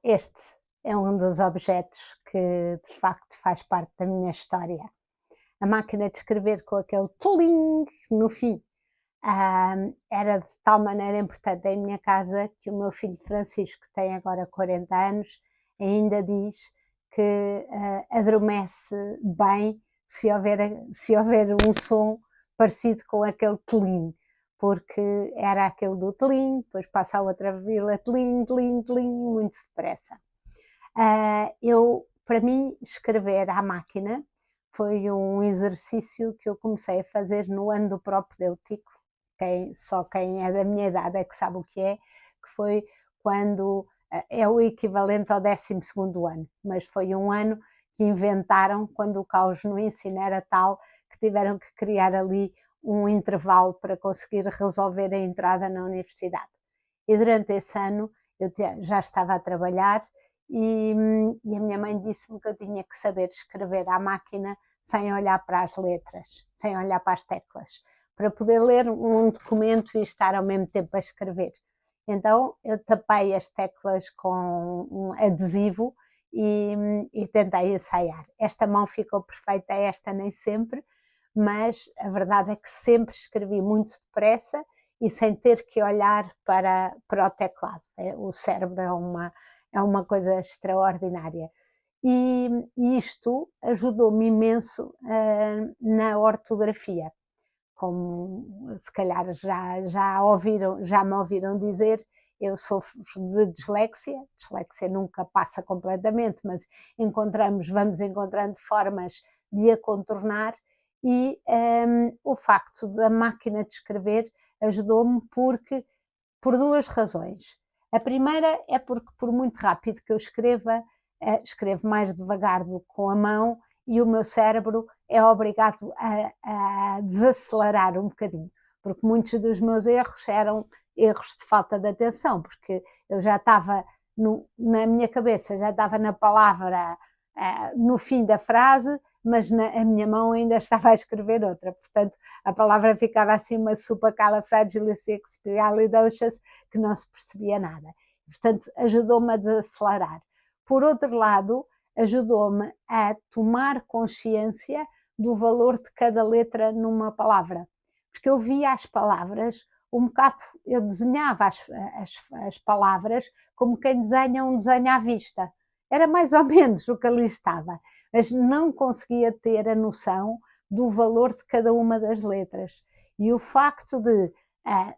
Este é um dos objetos que de facto faz parte da minha história. A máquina de escrever com aquele tling no fim. Era de tal maneira importante em minha casa que o meu filho Francisco, que tem agora 40 anos, ainda diz que adormece bem se houver um som parecido com aquele tling, porque era aquele do tling, depois passa a outra vírgula, tling, tling, tling, muito depressa. Para mim, escrever à máquina foi um exercício que eu comecei a fazer no ano do propedêutico. Só quem é da minha idade é que sabe o que foi quando é o equivalente ao 12º ano, mas foi um ano que inventaram quando o caos no ensino era tal que tiveram que criar ali um intervalo para conseguir resolver a entrada na universidade. E durante esse ano eu já estava a trabalhar e a minha mãe disse-me que eu tinha que saber escrever à máquina sem olhar para as letras, sem olhar para as teclas, para poder ler um documento e estar ao mesmo tempo a escrever. Então eu tapei as teclas com um adesivo e tentei ensaiar. Esta mão ficou perfeita, esta nem sempre, mas a verdade é que sempre escrevi muito depressa e sem ter que olhar para o teclado. O cérebro é uma coisa extraordinária. E isto ajudou-me imenso na ortografia. Como se calhar já me ouviram dizer, eu sofro de dislexia nunca passa completamente, mas vamos encontrando formas de a contornar e o facto da máquina de escrever ajudou-me por duas razões. A primeira é porque, por muito rápido que eu escrevo mais devagar do que com a mão e o meu cérebro é obrigado a desacelerar um bocadinho, porque muitos dos meus erros eram erros de falta de atenção, porque eu já estava na minha cabeça, já estava na palavra no fim da frase, mas a minha mão ainda estava a escrever outra, portanto a palavra ficava assim uma supercalifragilisticexpialidocious que não se percebia nada. Portanto, ajudou-me a desacelerar. Por outro lado, ajudou-me a tomar consciência do valor de cada letra numa palavra, porque eu via as palavras um bocado, eu desenhava as palavras como quem desenha um desenho à vista. Era mais ou menos o que ali estava, mas não conseguia ter a noção do valor de cada uma das letras. E o facto de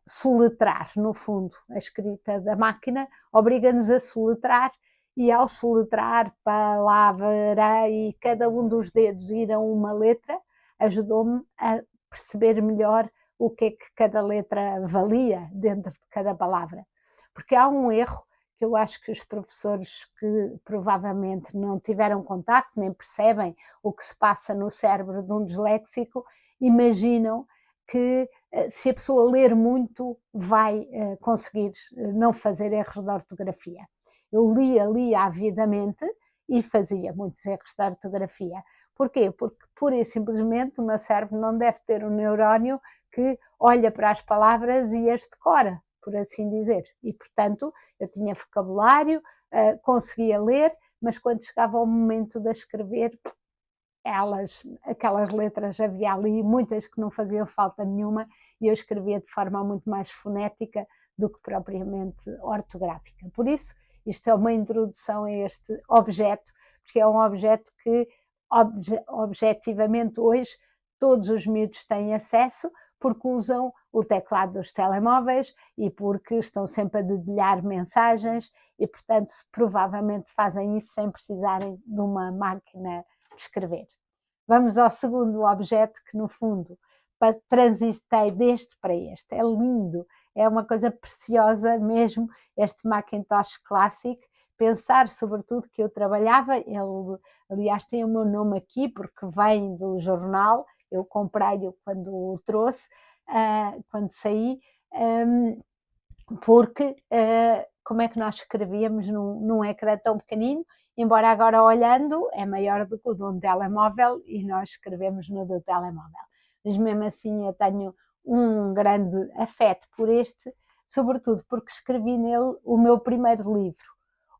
soletrar, no fundo, a escrita da máquina, obriga-nos a soletrar, e ao soletrar palavra e cada um dos dedos ir a uma letra, ajudou-me a perceber melhor o que é que cada letra valia dentro de cada palavra. Porque há um erro que eu acho que os professores que provavelmente não tiveram contacto, nem percebem o que se passa no cérebro de um disléxico, imaginam que se a pessoa ler muito vai conseguir não fazer erros de ortografia. Eu lia avidamente e fazia muitos erros de ortografia. Porquê? Porque pura e simplesmente o meu cérebro não deve ter um neurónio que olha para as palavras e as decora, por assim dizer. E, portanto, eu tinha vocabulário, conseguia ler, mas quando chegava o momento de escrever, aquelas letras, havia ali muitas que não faziam falta nenhuma e eu escrevia de forma muito mais fonética do que propriamente ortográfica. Por isso, isto é uma introdução a este objeto, porque é um objeto que objetivamente hoje todos os miúdos têm acesso, porque usam o teclado dos telemóveis e porque estão sempre a dedilhar mensagens e, portanto, provavelmente fazem isso sem precisarem de uma máquina de escrever. Vamos ao segundo objeto que, no fundo, transitei deste para este. É lindo, é uma coisa preciosa mesmo, este Macintosh Classic. Pensar, sobretudo, que eu trabalhava, ele, aliás, tem o meu nome aqui, porque vem do jornal, eu comprei-o quando o trouxe, quando saí, porque como é que nós escrevíamos num ecrã tão pequenino, embora agora olhando é maior do que o de um telemóvel e nós escrevemos no do telemóvel. Mas mesmo assim eu tenho um grande afeto por este, sobretudo porque escrevi nele o meu primeiro livro.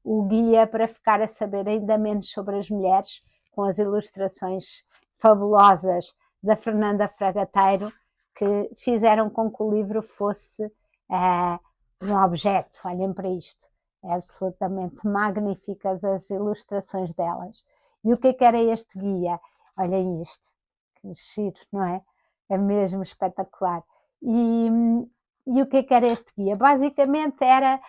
o guia para ficar a saber ainda menos sobre as mulheres, com as ilustrações fabulosas da Fernanda Fragateiro, que fizeram com que o livro fosse um objeto. Olhem para isto, é absolutamente magníficas as ilustrações delas. E o que é que era este guia? Olhem isto, que giro, não é? É mesmo espetacular. E o que é que era este guia? Basicamente era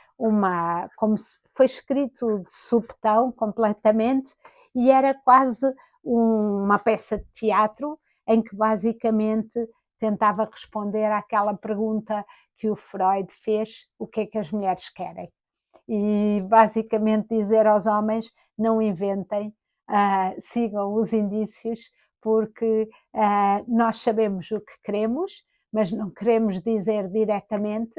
como se foi escrito de supetão completamente, e era quase uma peça de teatro em que basicamente tentava responder àquela pergunta que o Freud fez: o que é que as mulheres querem? E basicamente dizer aos homens: não inventem, sigam os indícios, porque nós sabemos o que queremos, mas não queremos dizer diretamente.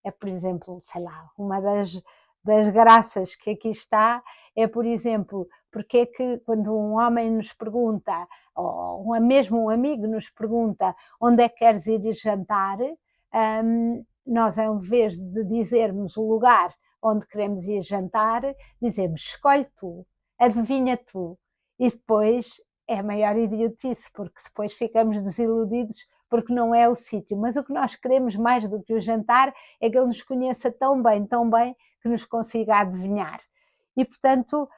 É, por exemplo, sei lá, uma das graças que aqui está é, por exemplo, porque é que quando um homem nos pergunta, ou mesmo um amigo nos pergunta onde é que queres ir jantar, nós, em vez de dizermos o lugar onde queremos ir jantar, dizemos: escolhe tu, adivinha tu. E depois é a maior idiotice, porque depois ficamos desiludidos porque não é o sítio. Mas o que nós queremos mais do que o jantar é que ele nos conheça tão bem, que nos consiga adivinhar. E, portanto,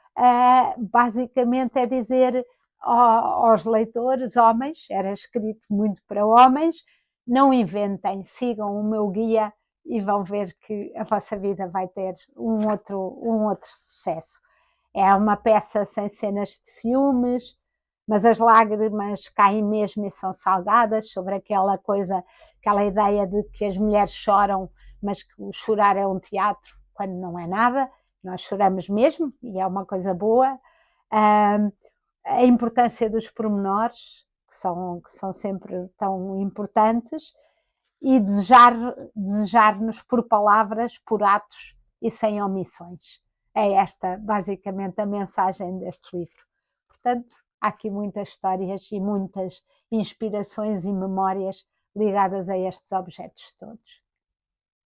basicamente é dizer aos leitores, homens, era escrito muito para homens: não inventem, sigam o meu guia e vão ver que a vossa vida vai ter um outro sucesso. É uma peça sem cenas de ciúmes, mas as lágrimas caem mesmo e são salgadas, sobre aquela ideia de que as mulheres choram, mas que o chorar é um teatro, quando não é nada. Nós choramos mesmo e é uma coisa boa. A importância dos pormenores, que são sempre tão importantes, e desejar-nos por palavras, por atos e sem omissões. É esta, basicamente, a mensagem deste livro. Portanto, há aqui muitas histórias e muitas inspirações e memórias ligadas a estes objetos todos.